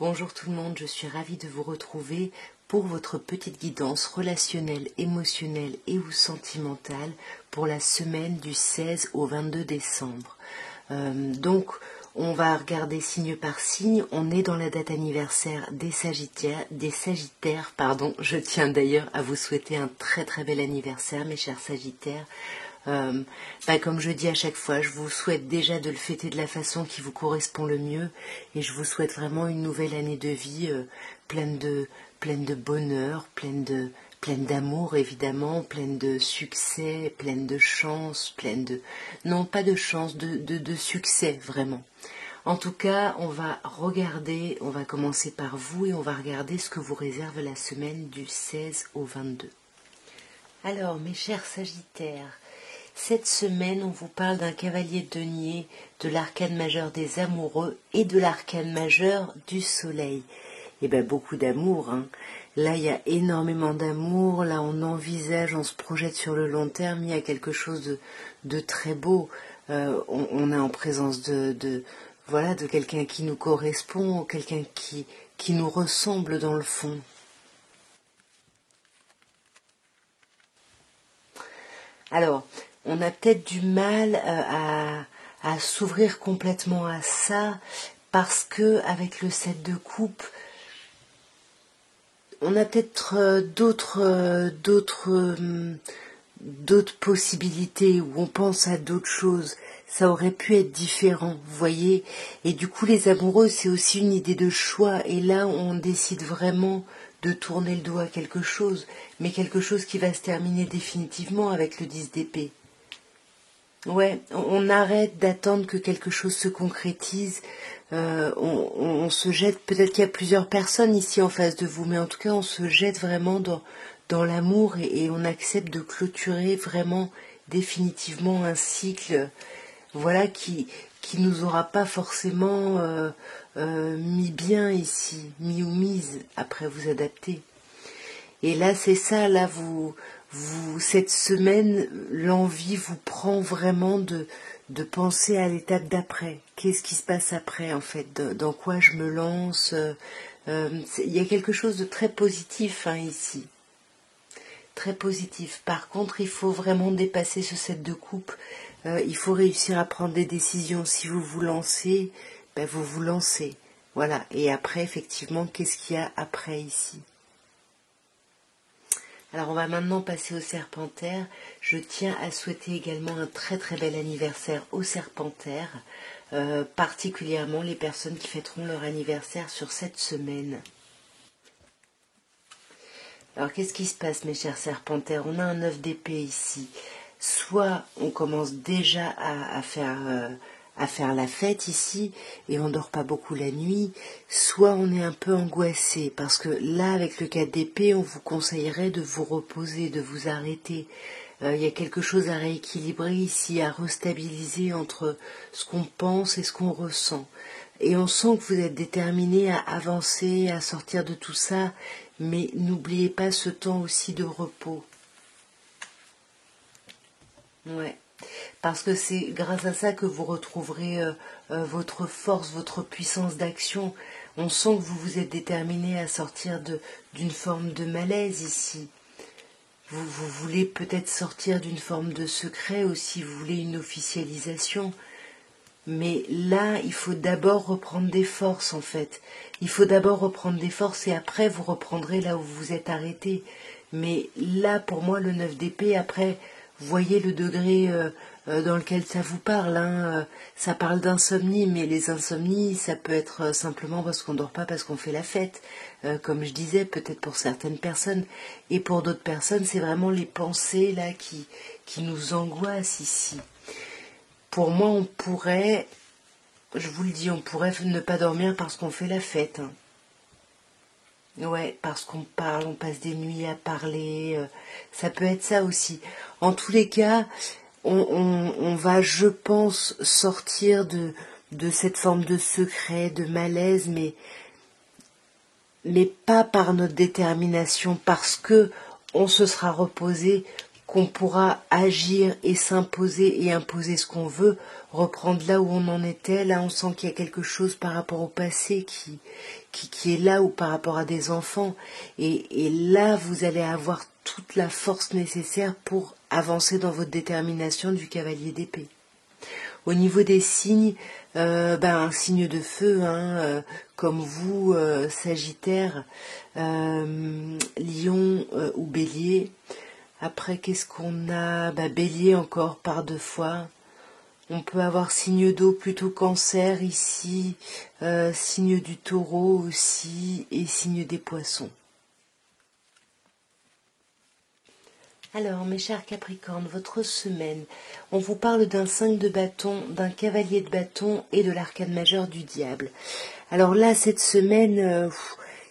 Bonjour tout le monde, je suis ravie de vous retrouver pour votre petite guidance relationnelle, émotionnelle et ou sentimentale pour la semaine du 16 au 22 décembre. Donc, on va regarder signe par signe. On est dans la date anniversaire des Sagittaires, pardon. Je tiens d'ailleurs à vous souhaiter un très très bel anniversaire, mes chers Sagittaires. Comme je dis à chaque fois, je vous souhaite déjà de le fêter de la façon qui vous correspond le mieux, et je vous souhaite vraiment une nouvelle année de vie pleine de bonheur, pleine d'amour évidemment, pleine de succès, pleine de chance, non pas de chance, de succès vraiment. En tout cas, on va commencer par vous et on va regarder ce que vous réserve la semaine du 16 au 22. Alors, mes chers Sagittaires, cette semaine, on vous parle d'un cavalier de denier, de l'arcane majeur des amoureux et de l'arcane majeur du soleil. Et beaucoup d'amour, hein. Là, il y a énormément d'amour. Là, on envisage, on se projette sur le long terme. Il y a quelque chose de très beau. On est en présence de quelqu'un qui nous correspond, quelqu'un qui nous ressemble dans le fond. Alors, on a peut-être du mal à s'ouvrir complètement à ça parce que avec le 7 de coupe, on a peut-être d'autres possibilités où on pense à d'autres choses. Ça aurait pu être différent, vous voyez. Et du coup, les amoureux, c'est aussi une idée de choix. Et là, on décide vraiment de tourner le dos à quelque chose, mais quelque chose qui va se terminer définitivement avec le 10 d'épée. Ouais, on arrête d'attendre que quelque chose se concrétise. On se jette, peut-être qu'il y a plusieurs personnes ici en face de vous, mais en tout cas on se jette vraiment dans l'amour et on accepte de clôturer vraiment définitivement un cycle, qui nous aura pas forcément mis bien ici, mis ou mise après vous adapter. Et là c'est ça, là vous cette semaine, l'envie vous prend vraiment de penser à l'étape d'après. Qu'est-ce qui se passe après, en fait? Dans quoi je me lance? Il y a quelque chose de très positif ici. Très positif. Par contre, il faut vraiment dépasser ce 7 de coupe. Il faut réussir à prendre des décisions. Si vous vous lancez, vous vous lancez. Voilà. Et après, effectivement, qu'est-ce qu'il y a après ici? Alors on va maintenant passer au Serpentaire. Je tiens à souhaiter également un très très bel anniversaire aux Serpentaires, particulièrement les personnes qui fêteront leur anniversaire sur cette semaine. Alors qu'est-ce qui se passe, mes chers Serpentaires? On a un 9 d'épée ici. Soit on commence déjà à faire la fête ici et on dort pas beaucoup la nuit, soit on est un peu angoissé parce que là avec le 4 d'épée on vous conseillerait de vous reposer, de vous arrêter. Il y a quelque chose à rééquilibrer ici, à restabiliser entre ce qu'on pense et ce qu'on ressent. Et on sent que vous êtes déterminé à avancer, à sortir de tout ça, mais n'oubliez pas ce temps aussi de repos. Ouais. Parce que c'est grâce à ça que vous retrouverez votre force, votre puissance d'action. On sent que vous vous êtes déterminé à sortir d'une forme de malaise ici. Vous voulez peut-être sortir d'une forme de secret aussi, vous voulez une officialisation. Mais là, il faut d'abord reprendre des forces en fait. Il faut d'abord reprendre des forces et après vous reprendrez là où vous vous êtes arrêté. Mais là, pour moi, le 9 d'épée, après... Voyez le degré dans lequel ça vous parle. Ça parle d'insomnie, mais les insomnies, ça peut être simplement parce qu'on ne dort pas, parce qu'on fait la fête. Comme je disais, peut-être pour certaines personnes. Et pour d'autres personnes, c'est vraiment les pensées là qui nous angoissent ici. Pour moi, on pourrait, je vous le dis, on pourrait ne pas dormir parce qu'on fait la fête. Ouais, parce qu'on parle, on passe des nuits à parler, ça peut être ça aussi. En tous les cas, on va, je pense, sortir de cette forme de secret, de malaise, mais pas par notre détermination, parce que on se sera reposé qu'on pourra agir et s'imposer et imposer ce qu'on veut, reprendre là où on en était. Là, on sent qu'il y a quelque chose par rapport au passé qui est là, ou par rapport à des enfants. Et là, vous allez avoir toute la force nécessaire pour avancer dans votre détermination du cavalier d'épée. Au niveau des signes, un signe de feu, comme vous, Sagittaire, Lion ou Bélier. Après, qu'est-ce qu'on a? Bélier encore par 2 fois. On peut avoir signe d'eau plutôt Cancer ici, signe du Taureau aussi, et signe des Poissons. Alors, mes chers Capricornes, votre semaine, on vous parle d'un 5 de bâton, d'un cavalier de bâton et de l'arcane majeur du diable. Alors là, cette semaine,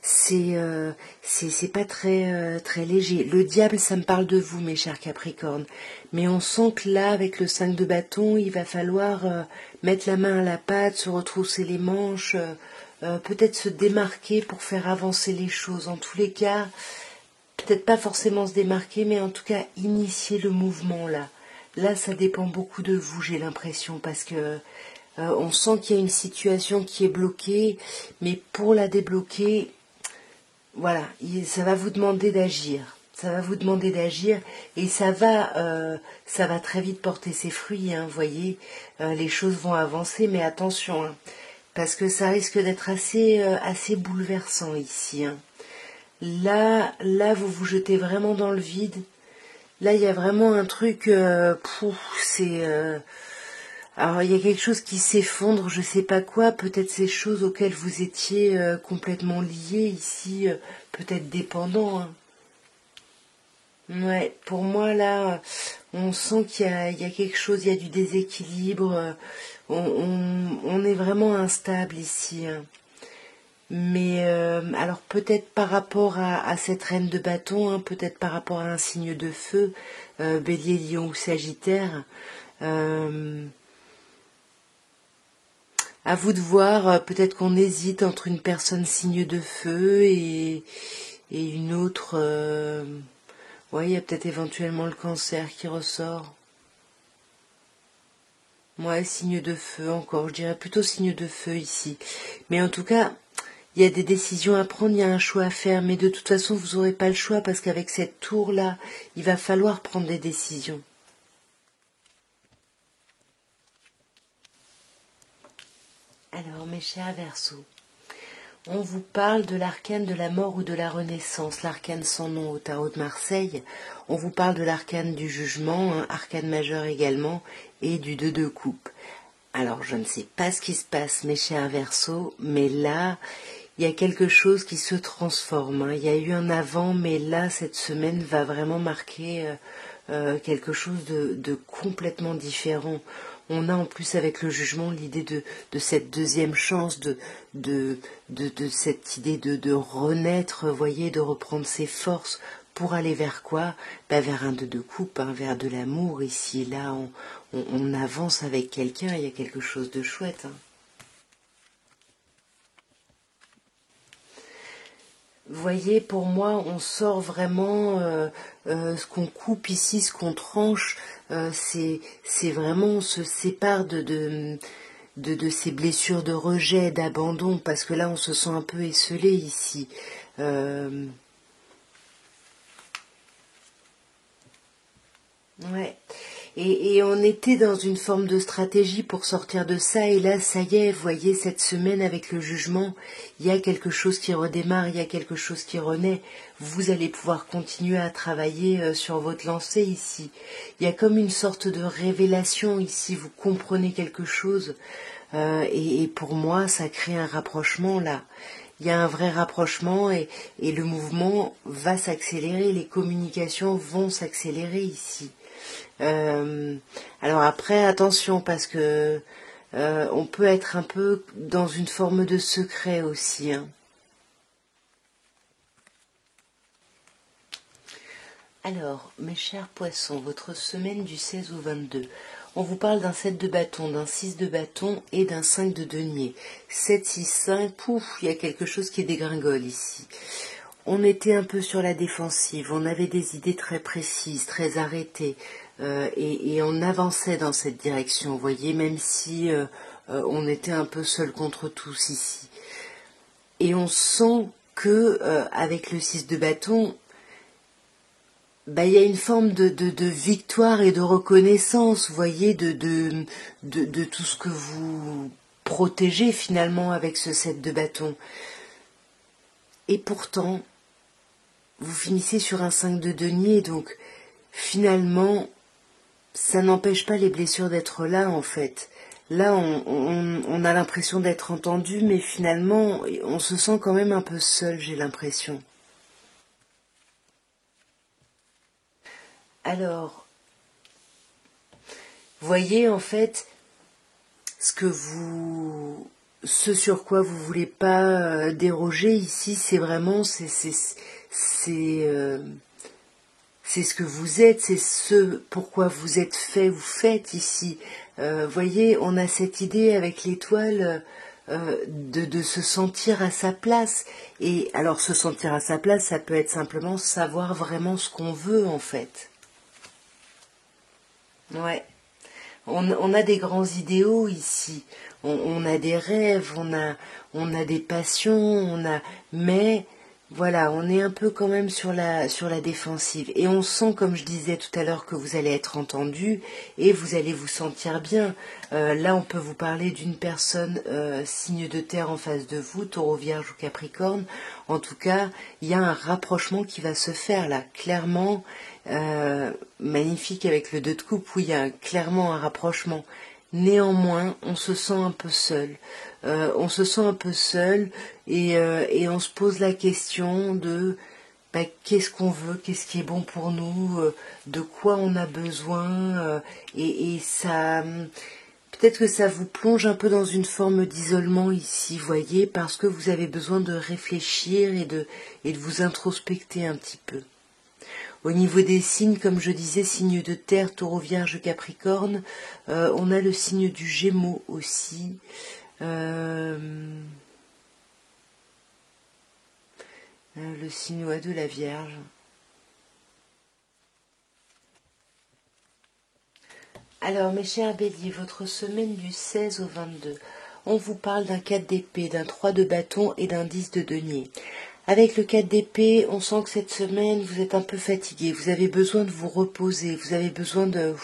c'est pas très léger. Le diable, ça me parle de vous, mes chers Capricornes. Mais on sent que là, avec le 5 de bâton, il va falloir mettre la main à la pâte, se retrousser les manches, peut-être se démarquer pour faire avancer les choses. En tous les cas, peut-être pas forcément se démarquer, mais en tout cas initier le mouvement là. Là, ça dépend beaucoup de vous, j'ai l'impression, parce que on sent qu'il y a une situation qui est bloquée, mais pour la débloquer, voilà, ça va vous demander d'agir. Ça va vous demander d'agir et ça va très vite porter ses fruits, vous voyez. Les choses vont avancer, mais attention, parce que ça risque d'être assez bouleversant ici. Là, vous vous jetez vraiment dans le vide. Là, il y a vraiment un truc, alors, il y a quelque chose qui s'effondre, je sais pas quoi, peut-être ces choses auxquelles vous étiez complètement liés ici, peut-être dépendants. Ouais, pour moi, là, on sent qu'il y a quelque chose, il y a du déséquilibre, on est vraiment instable ici. Mais alors peut-être par rapport à cette reine de bâton, peut-être par rapport à un signe de feu, Bélier, Lion ou Sagittaire, à vous de voir, peut-être qu'on hésite entre une personne signe de feu et une autre. Il y a peut-être éventuellement le Cancer qui ressort. Ouais, signe de feu encore, je dirais plutôt signe de feu ici. Mais en tout cas, il y a des décisions à prendre, il y a un choix à faire, mais de toute façon, vous n'aurez pas le choix parce qu'avec cette tour-là, il va falloir prendre des décisions. Alors, mes chers Verseaux, on vous parle de l'arcane de la mort ou de la renaissance, l'arcane sans nom au tarot de Marseille. On vous parle de l'arcane du jugement, arcane majeur également, et du 2 de coupe. Alors, je ne sais pas ce qui se passe, mes chers Verseaux, mais là, il y a quelque chose qui se transforme. Il y a eu un avant, mais là, cette semaine va vraiment marquer quelque chose de complètement différent. On a en plus avec le jugement l'idée de cette deuxième chance, de cette idée de renaître, voyez, de reprendre ses forces pour aller vers quoi? Vers un 2 de coupe, vers de l'amour. Ici, là, on avance avec quelqu'un, il y a quelque chose de chouette. Vous voyez, pour moi, on sort vraiment ce qu'on coupe ici, ce qu'on tranche. C'est vraiment, on se sépare de ces blessures de rejet, d'abandon, parce que là, on se sent un peu esseulé ici. Ouais. Et on était dans une forme de stratégie pour sortir de ça, et là, ça y est, vous voyez, cette semaine avec le jugement, il y a quelque chose qui redémarre, il y a quelque chose qui renaît. Vous allez pouvoir continuer à travailler sur votre lancée ici. Il y a comme une sorte de révélation ici, vous comprenez quelque chose, et pour moi, ça crée un rapprochement là. Il y a un vrai rapprochement et le mouvement va s'accélérer, les communications vont s'accélérer ici. Alors après, attention, parce que on peut être un peu dans une forme de secret aussi. Alors, mes chers poissons, votre semaine du 16 au 22, on vous parle d'un 7 de bâton, d'un 6 de bâton et d'un 5 de denier. 7, 6, 5, pouf, il y a quelque chose qui dégringole ici. on était un peu sur la défensive, on avait des idées très précises, très arrêtées, et on avançait dans cette direction, vous voyez, même si on était un peu seul contre tous ici. Et on sent que avec le 6 de bâton, il y a une forme de victoire et de reconnaissance, vous voyez, de tout ce que vous protégez finalement avec ce 7 de bâton. Et pourtant, vous finissez sur un 5 de denier, donc finalement, ça n'empêche pas les blessures d'être là en fait. Là, on a l'impression d'être entendu, mais finalement, on se sent quand même un peu seul, j'ai l'impression. Alors, voyez en fait, ce sur quoi vous voulez pas déroger ici, c'est vraiment, c'est ce que vous êtes, c'est ce pourquoi vous êtes fait ou faites ici. Voyez, on a cette idée avec l'étoile de se sentir à sa place. Et alors, se sentir à sa place, ça peut être simplement savoir vraiment ce qu'on veut, en fait. Ouais. On a des grands idéaux ici. On a des rêves, on a des passions, mais voilà, on est un peu quand même sur la défensive. Et on sent, comme je disais tout à l'heure, que vous allez être entendu et vous allez vous sentir bien. Là, on peut vous parler d'une personne signe de terre en face de vous, Taureau, Vierge ou Capricorne. En tout cas, il y a un rapprochement qui va se faire là, clairement. Magnifique avec le 2 de coupe, où il y a clairement un rapprochement. Néanmoins, on se sent un peu seul. On se sent un peu seul et on se pose la question de qu'est-ce qu'on veut, qu'est-ce qui est bon pour nous, de quoi on a besoin, et ça, peut-être que ça vous plonge un peu dans une forme d'isolement ici, voyez, parce que vous avez besoin de réfléchir et de vous introspecter un petit peu. Au niveau des signes, comme je disais, signe de terre, Taureau, Vierge, Capricorne, on a le signe du Gémeaux aussi. Le signe de la Vierge. Alors, mes chers béliers, votre semaine du 16 au 22, on vous parle d'un 4 d'épée, d'un 3 de bâton et d'un 10 de denier. Avec le 4 d'épée, on sent que cette semaine, vous êtes un peu fatigué, vous avez besoin de vous reposer, vous avez besoin de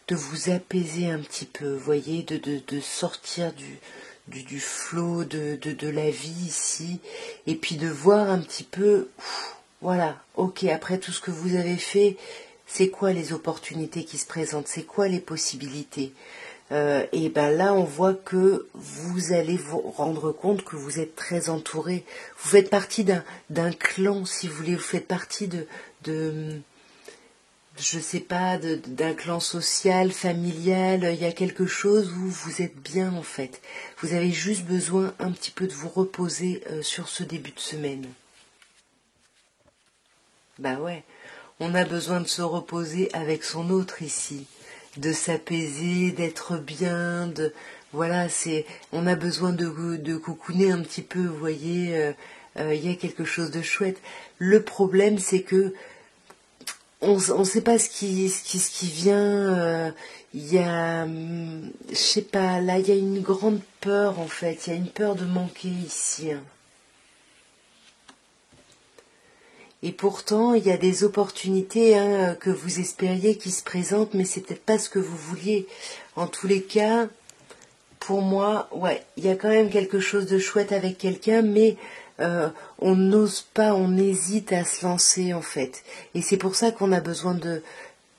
vous apaiser un petit peu, vous voyez, de sortir du flot de la vie ici, et puis de voir un petit peu, voilà, ok, après tout ce que vous avez fait, c'est quoi les opportunités qui se présentent, c'est quoi les possibilités. Et ben là, on voit que vous allez vous rendre compte que vous êtes très entouré. Vous faites partie d'un clan, si vous voulez. Vous faites partie je sais pas, d'un clan social, familial. Il y a quelque chose où vous êtes bien en fait. Vous avez juste besoin un petit peu de vous reposer sur ce début de semaine. Bah ouais, on a besoin de se reposer avec son autre ici, de s'apaiser, d'être bien, voilà, on a besoin de coucouner un petit peu, vous voyez, y a quelque chose de chouette. Le problème, c'est que on sait pas ce qui vient. Il y a, je sais pas, là, il y a une grande peur en fait. Il y a une peur de manquer ici. Hein. Et pourtant, il y a des opportunités que vous espériez qui se présentent, mais c'est peut-être pas ce que vous vouliez. En tous les cas, pour moi, ouais, il y a quand même quelque chose de chouette avec quelqu'un, mais on n'ose pas, on hésite à se lancer en fait. Et c'est pour ça qu'on a besoin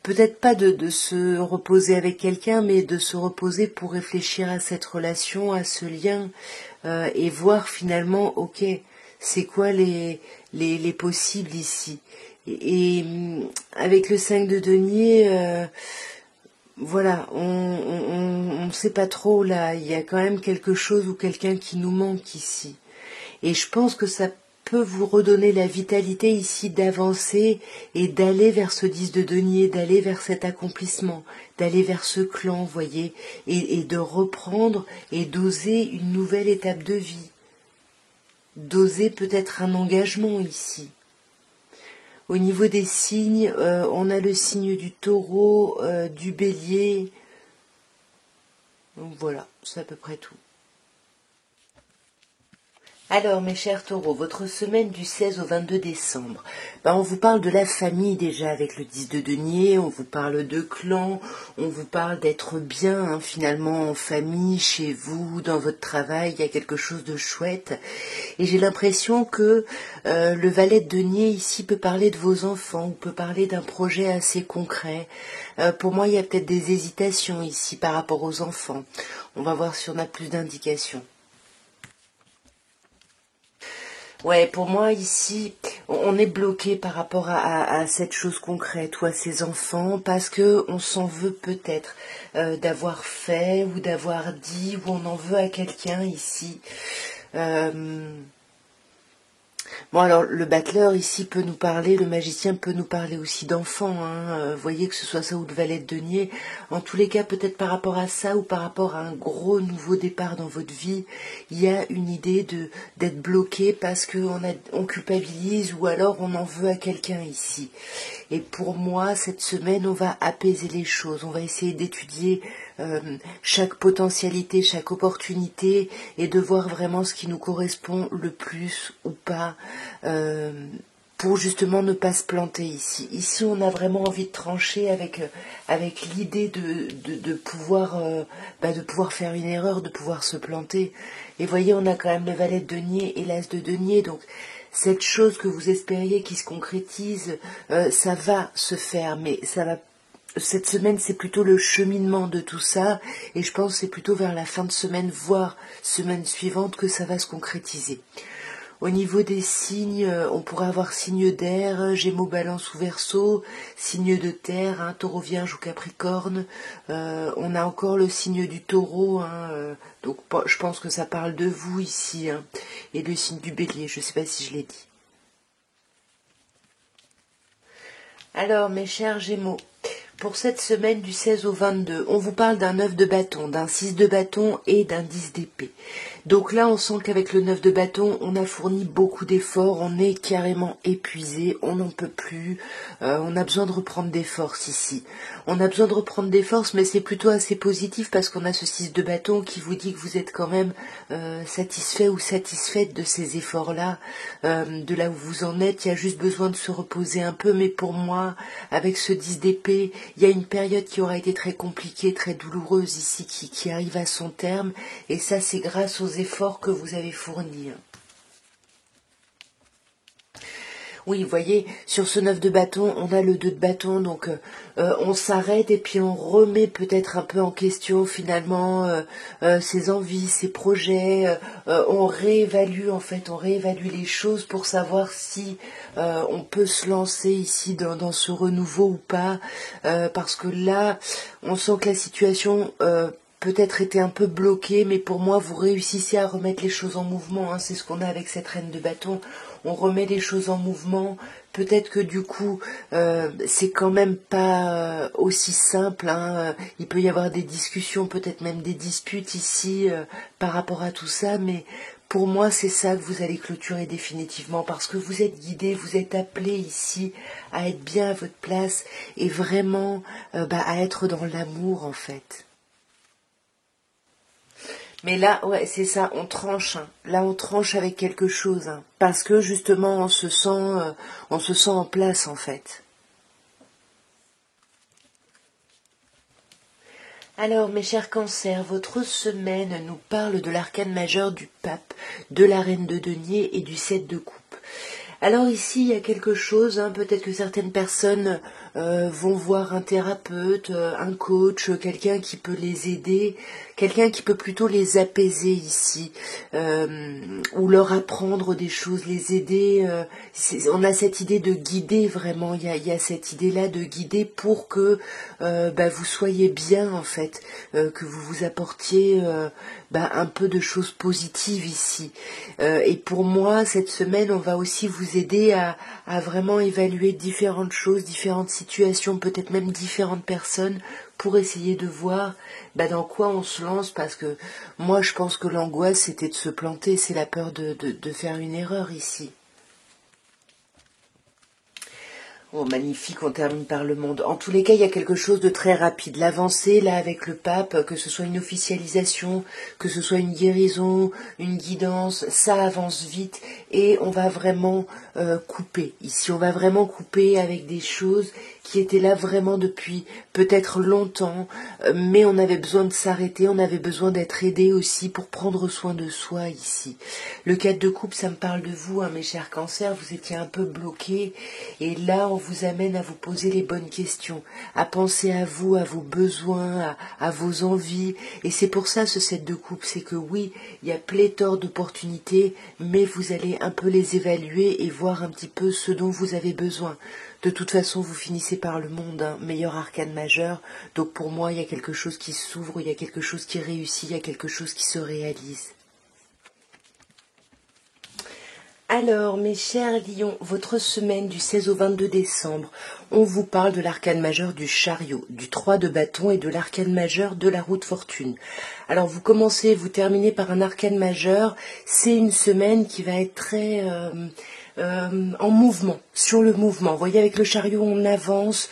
peut-être pas de se reposer avec quelqu'un, mais de se reposer pour réfléchir à cette relation, à ce lien, et voir finalement, ok, c'est quoi les possibles ici. Et avec le 5 de denier, voilà, on ne sait pas trop là, il y a quand même quelque chose ou quelqu'un qui nous manque ici. Et je pense que ça peut vous redonner la vitalité ici d'avancer et d'aller vers ce 10 de denier, d'aller vers cet accomplissement, d'aller vers ce clan, voyez, et de reprendre et d'oser une nouvelle étape de vie, d'oser peut-être un engagement ici. Au niveau des signes, on a le signe du taureau, du bélier. Donc voilà, c'est à peu près tout. Alors, mes chers taureaux, votre semaine du 16 au 22 décembre, on vous parle de la famille déjà avec le 10 de denier, on vous parle de clan, on vous parle d'être bien finalement en famille, chez vous, dans votre travail, il y a quelque chose de chouette. Et j'ai l'impression que le valet de denier ici peut parler de vos enfants, ou peut parler d'un projet assez concret. Pour moi, il y a peut-être des hésitations ici par rapport aux enfants. On va voir si on a plus d'indications. Ouais, pour moi ici, on est bloqué par rapport à cette chose concrète ou à ces enfants parce que on s'en veut peut-être d'avoir fait ou d'avoir dit ou on en veut à quelqu'un ici. Bon alors le battleur ici peut nous parler, le magicien peut nous parler aussi d'enfants, voyez que ce soit ça ou le valet de denier, en tous les cas peut-être par rapport à ça ou par rapport à un gros nouveau départ dans votre vie, il y a une idée d'être bloqué parce on culpabilise ou alors on en veut à quelqu'un ici. Et pour moi cette semaine on va apaiser les choses, on va essayer d'étudier chaque potentialité, chaque opportunité et de voir vraiment ce qui nous correspond le plus ou pas pour justement ne pas se planter ici. Ici on a vraiment envie de trancher avec l'idée de pouvoir de pouvoir faire une erreur, de pouvoir se planter. Et voyez, on a quand même le valet de denier et l'as de denier, donc cette chose que vous espériez qui se concrétise, ça va se faire, mais ça va. Cette semaine, c'est plutôt le cheminement de tout ça, et je pense que c'est plutôt vers la fin de semaine, voire semaine suivante, que ça va se concrétiser. Au niveau des signes, on pourrait avoir signe d'air, Gémeaux, Balance ou Verseau, signe de terre, Taureau, Vierge ou Capricorne. On a encore le signe du Taureau, donc je pense que ça parle de vous ici, et le signe du Bélier. Je ne sais pas si je l'ai dit. Alors, mes chers Gémeaux, pour cette semaine du 16 au 22, on vous parle d'un 9 de bâton, d'un 6 de bâton et d'un 10 d'épée. Donc là, on sent qu'avec le 9 de bâton, on a fourni beaucoup d'efforts, on est carrément épuisé, on n'en peut plus, on a besoin de reprendre des forces ici. On a besoin de reprendre des forces, mais c'est plutôt assez positif parce qu'on a ce 6 de bâton qui vous dit que vous êtes quand même satisfait ou satisfaite de ces efforts-là, de là où vous en êtes. Il y a juste besoin de se reposer un peu, mais pour moi, avec ce 10 d'épée, il y a une période qui aura été très compliquée, très douloureuse ici, qui arrive à son terme, et ça c'est grâce aux efforts que vous avez fournis. Oui, vous voyez, sur ce 9 de bâton, on a le 2 de bâton, donc on s'arrête et puis on remet peut-être un peu en question finalement ses envies, ses projets, on réévalue en fait, on réévalue les choses pour savoir si on peut se lancer ici dans ce renouveau ou pas, parce que là, on sent que la situation peut-être était un peu bloquée, mais pour moi, vous réussissez à remettre les choses en mouvement, c'est ce qu'on a avec cette reine de bâton. On remet les choses en mouvement. Peut-être que du coup, c'est quand même pas aussi simple. Il peut y avoir des discussions, peut-être même des disputes ici par rapport à tout ça, mais pour moi, c'est ça que vous allez clôturer définitivement, parce que vous êtes guidé, vous êtes appelé ici à être bien à votre place et vraiment à être dans l'amour en fait. Mais là, ouais, c'est ça, on tranche. Là, on tranche avec quelque chose, parce que justement, on se sent en place en fait. Alors, mes chers cancers, votre semaine nous parle de l'arcane majeur du pape, de la reine de denier et du 7 de coupe. Alors ici, il y a quelque chose, peut-être que certaines personnes vont voir un thérapeute, un coach, quelqu'un qui peut les aider, quelqu'un qui peut plutôt les apaiser ici, ou leur apprendre des choses, les aider. On a cette idée de guider vraiment, il y a cette idée-là de guider pour que vous soyez bien en fait, que vous vous apportiez un peu de choses positives ici. Et pour moi, cette semaine, on va aussi vous aider à vraiment évaluer différentes choses, différentes situations, peut-être même différentes personnes, pour essayer de voir dans quoi on se lance, parce que moi, je pense que l'angoisse, c'était de se planter, c'est la peur de faire une erreur ici. Oh, magnifique, on termine par le monde. En tous les cas, il y a quelque chose de très rapide. L'avancée, là, avec le pape, que ce soit une officialisation, que ce soit une guérison, une guidance, ça avance vite et on va vraiment couper. Ici, on va vraiment couper avec des choses qui étaient là vraiment depuis peut-être longtemps, mais on avait besoin de s'arrêter, on avait besoin d'être aidé aussi pour prendre soin de soi ici. Le 4 de coupe, ça me parle de vous, hein, mes chers cancers, vous étiez un peu bloqués, et là on vous amène à vous poser les bonnes questions, à penser à vous, à vos besoins, à vos envies, et c'est pour ça ce 7 de coupe, c'est que oui, il y a pléthore d'opportunités, mais vous allez un peu les évaluer et voir un petit peu ce dont vous avez besoin. De toute façon, vous finissez par le monde, hein, meilleur arcane majeur. Donc pour moi, il y a quelque chose qui s'ouvre, il y a quelque chose qui réussit, il y a quelque chose qui se réalise. Alors, mes chers lions, votre semaine du 16 au 22 décembre, on vous parle de l'arcane majeur du chariot, du 3 de bâton et de l'arcane majeur de la roue de fortune. Alors, vous commencez, vous terminez par un arcane majeur. C'est une semaine qui va être très en mouvement, sur le mouvement. Vous voyez, avec le chariot, on avance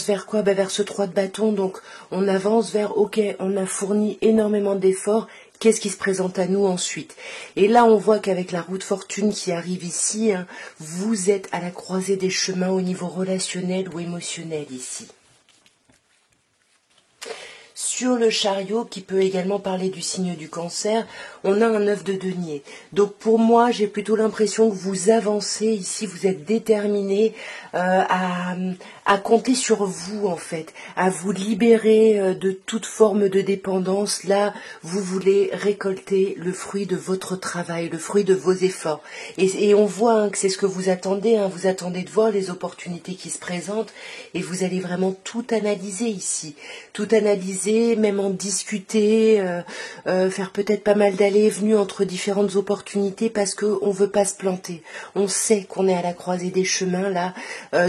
vers quoi? Vers ce 3 de bâton, donc on avance vers, ok, on a fourni énormément d'efforts. Qu'est-ce qui se présente à nous ensuite? Et là, on voit qu'avec la roue de fortune qui arrive ici, hein, vous êtes à la croisée des chemins au niveau relationnel ou émotionnel ici. Sur le chariot, qui peut également parler du signe du cancer, on a un œuf de denier. Donc pour moi, j'ai plutôt l'impression que vous avancez ici, vous êtes déterminé à compter sur vous en fait, à vous libérer de toute forme de dépendance. Là, vous voulez récolter le fruit de votre travail, le fruit de vos efforts. Et on voit hein, que c'est ce que vous attendez, hein, vous attendez de voir les opportunités qui se présentent et vous allez vraiment tout analyser ici. Tout analyser, même en discuter, faire peut-être pas mal d'allées et venues entre différentes opportunités parce qu'on ne veut pas se planter. On sait qu'on est à la croisée des chemins là,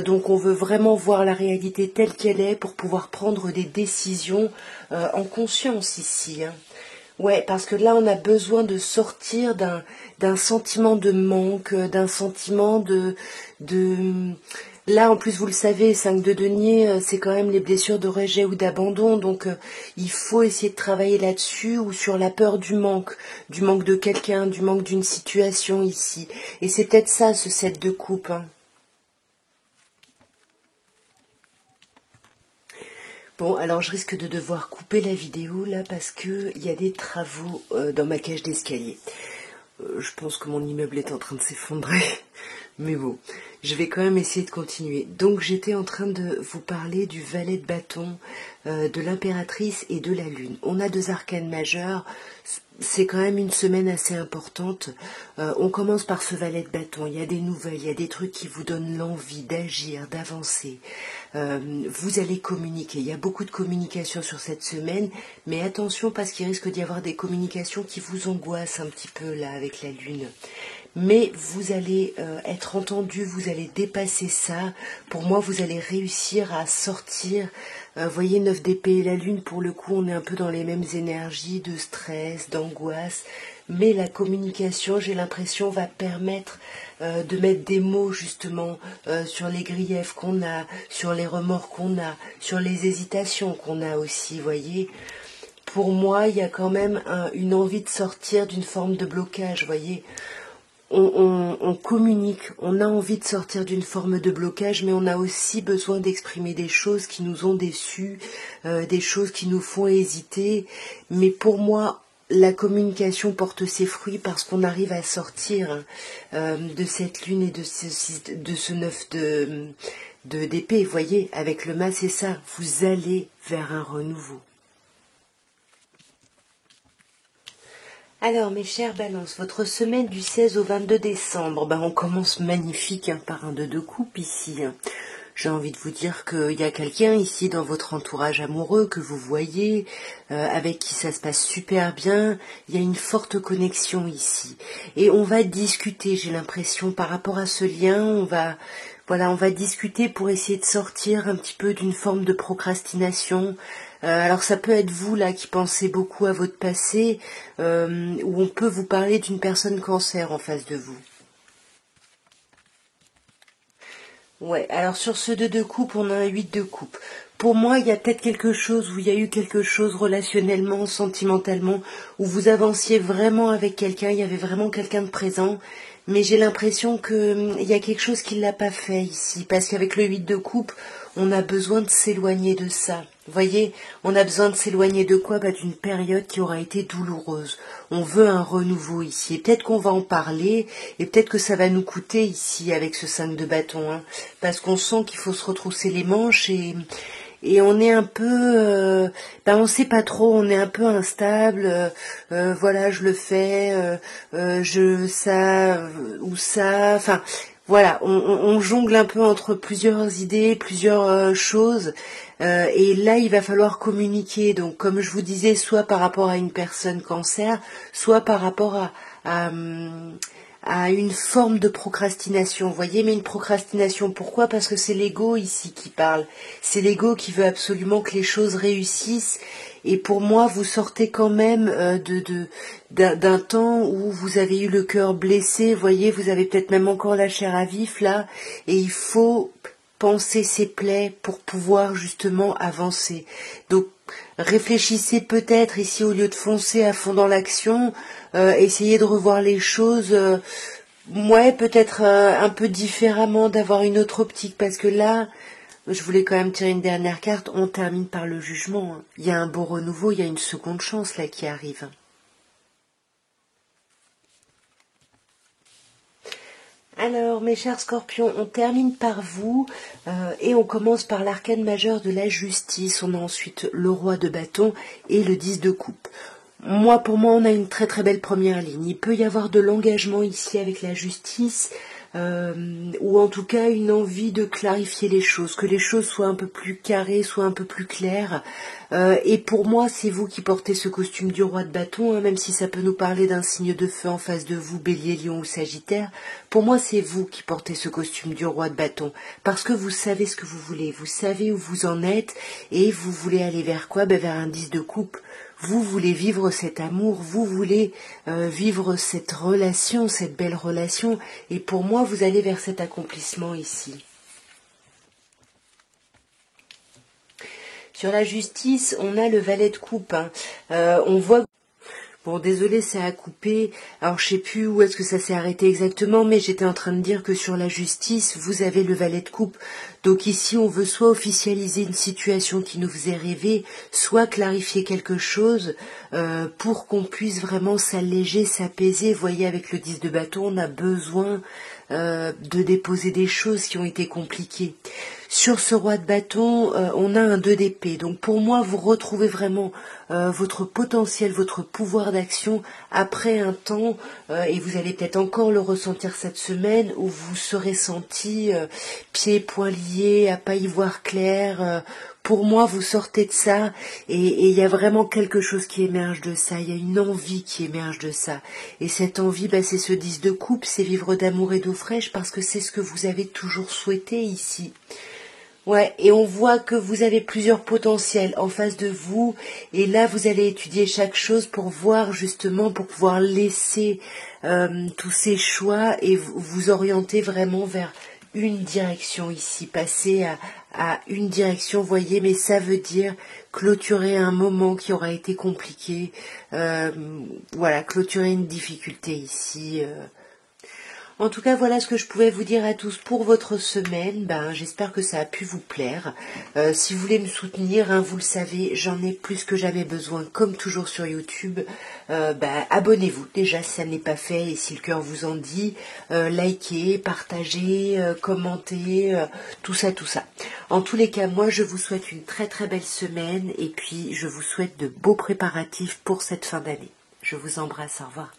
donc on veut vraiment voir la réalité telle qu'elle est pour pouvoir prendre des décisions en conscience ici. Hein. Ouais, parce que là, on a besoin de sortir d'un sentiment de manque, d'un sentiment de... Là, en plus, vous le savez, 5 de denier, c'est quand même les blessures de rejet ou d'abandon. Donc, il faut essayer de travailler là-dessus ou sur la peur du manque de quelqu'un, du manque d'une situation ici. Et c'est peut-être ça, ce 7 de coupe. Hein. Bon, alors je risque de devoir couper la vidéo là parce que il y a des travaux dans ma cage d'escalier. Je pense que mon immeuble est en train de s'effondrer. Mais bon, je vais quand même essayer de continuer. Donc j'étais en train de vous parler du valet de bâton, de l'impératrice et de la lune. On a deux arcanes majeurs. C'est quand même une semaine assez importante. On commence par ce valet de bâton. Il y a des nouvelles, il y a des trucs qui vous donnent l'envie d'agir, d'avancer. Vous allez communiquer. Il y a beaucoup de communication sur cette semaine, mais attention parce qu'il risque d'y avoir des communications qui vous angoissent un petit peu là avec la lune. Mais vous allez être entendu, vous allez dépasser ça. Pour moi, vous allez réussir à sortir. Voyez, 9 d'épée et la lune, pour le coup, on est un peu dans les mêmes énergies de stress, d'angoisse. Mais la communication, j'ai l'impression, va permettre de mettre des mots justement sur les griefs qu'on a, sur les remords qu'on a, sur les hésitations qu'on a aussi, voyez. Pour moi, il y a quand même une envie de sortir d'une forme de blocage, voyez. On communique, on a envie de sortir d'une forme de blocage, mais on a aussi besoin d'exprimer des choses qui nous ont déçus, des choses qui nous font hésiter. Mais pour moi, la communication porte ses fruits parce qu'on arrive à sortir de cette lune et de ce 9 d'épée. Vous voyez, avec le mas, c'est ça, vous allez vers un renouveau. Alors, mes chères balances, votre semaine du 16 au 22 décembre, on commence magnifique par un de deux coupes ici. J'ai envie de vous dire qu'il y a quelqu'un ici dans votre entourage amoureux que vous voyez, avec qui ça se passe super bien. Il y a une forte connexion ici. Et on va discuter, j'ai l'impression, par rapport à ce lien, on va discuter pour essayer de sortir un petit peu d'une forme de procrastination. Alors ça peut être vous là qui pensez beaucoup à votre passé, où on peut vous parler d'une personne cancer en face de vous. Ouais, alors sur ce 2 de coupe, on a un 8 de coupe. Pour moi, il y a peut-être quelque chose où il y a eu quelque chose relationnellement, sentimentalement, où vous avanciez vraiment avec quelqu'un, il y avait vraiment quelqu'un de présent, mais j'ai l'impression que il y a quelque chose qui l'a pas fait ici, parce qu'avec le 8 de coupe, on a besoin de s'éloigner de ça. Vous voyez, on a besoin de s'éloigner de quoi? D'une période qui aura été douloureuse. On veut un renouveau ici. Et peut-être qu'on va en parler, et peut-être que ça va nous coûter ici avec ce 5 de bâton, hein, parce qu'on sent qu'il faut se retrousser les manches et on est un peu, on sait pas trop, on est un peu instable. Voilà, je le fais, je ça ou ça. Enfin, voilà, on jongle un peu entre plusieurs idées, plusieurs choses. Et là, il va falloir communiquer. Donc, comme je vous disais, soit par rapport à une personne cancer, soit par rapport à une forme de procrastination, vous voyez, mais une procrastination, pourquoi? Parce que c'est l'ego ici qui parle, c'est l'ego qui veut absolument que les choses réussissent, et pour moi, vous sortez quand même d'un temps où vous avez eu le cœur blessé, vous voyez, vous avez peut-être même encore la chair à vif là, et il faut penser ses plaies pour pouvoir justement avancer. Donc, réfléchissez peut-être ici au lieu de foncer à fond dans l'action, essayez de revoir les choses, ouais, peut-être un peu différemment, d'avoir une autre optique, parce que là, je voulais quand même tirer une dernière carte, on termine par le jugement, hein. Il y a un beau renouveau, il y a une seconde chance là qui arrive. Alors, mes chers scorpions, on termine par vous et on commence par l'arcane majeur de la justice. On a ensuite le roi de bâton et le 10 de coupe. Moi, pour moi, on a une très très belle première ligne. Il peut y avoir de l'engagement ici avec la justice, ou en tout cas une envie de clarifier les choses, que les choses soient un peu plus carrées, soient un peu plus claires. Et pour moi, c'est vous qui portez ce costume du roi de bâton, hein, même si ça peut nous parler d'un signe de feu en face de vous, bélier, lion ou sagittaire. Pour moi, c'est vous qui portez ce costume du roi de bâton, parce que vous savez ce que vous voulez, vous savez où vous en êtes, et vous voulez aller vers quoi? Vers un 10 de coupe. Vous voulez vivre cet amour, vous voulez vivre cette relation, cette belle relation, et pour moi, vous allez vers cet accomplissement ici. Sur la justice, on a le valet de coupe, hein. On voit... Bon, désolé, ça a coupé. Alors, je sais plus où est-ce que ça s'est arrêté exactement, mais j'étais en train de dire que sur la justice, vous avez le valet de coupe. Donc ici, on veut soit officialiser une situation qui nous faisait rêver, soit clarifier quelque chose pour qu'on puisse vraiment s'alléger, s'apaiser. Vous voyez, avec le 10 de bâton, on a besoin de déposer des choses qui ont été compliquées. Sur ce roi de bâton, on a un 2 d'épée. Donc pour moi, vous retrouvez vraiment votre potentiel, votre pouvoir d'action après un temps, et vous allez peut-être encore le ressentir cette semaine, où vous serez senti pieds et poings liés, à pas y voir clair. Pour moi, vous sortez de ça, et il y a vraiment quelque chose qui émerge de ça. Il y a une envie qui émerge de ça. Et cette envie, c'est ce 10 de coupe, c'est vivre d'amour et d'eau fraîche, parce que c'est ce que vous avez toujours souhaité ici. Ouais, et on voit que vous avez plusieurs potentiels en face de vous, et là vous allez étudier chaque chose pour voir justement, pour pouvoir laisser tous ces choix et vous orienter vraiment vers une direction ici, passer à une direction, voyez, mais ça veut dire clôturer un moment qui aura été compliqué, voilà, clôturer une difficulté ici. En tout cas, voilà ce que je pouvais vous dire à tous pour votre semaine. J'espère que ça a pu vous plaire. Si vous voulez me soutenir, hein, vous le savez, j'en ai plus que jamais besoin, comme toujours sur YouTube. Abonnez-vous déjà si ça n'est pas fait et si le cœur vous en dit. Likez, partagez, commentez, tout ça, tout ça. En tous les cas, moi, je vous souhaite une très très belle semaine et puis je vous souhaite de beaux préparatifs pour cette fin d'année. Je vous embrasse, au revoir.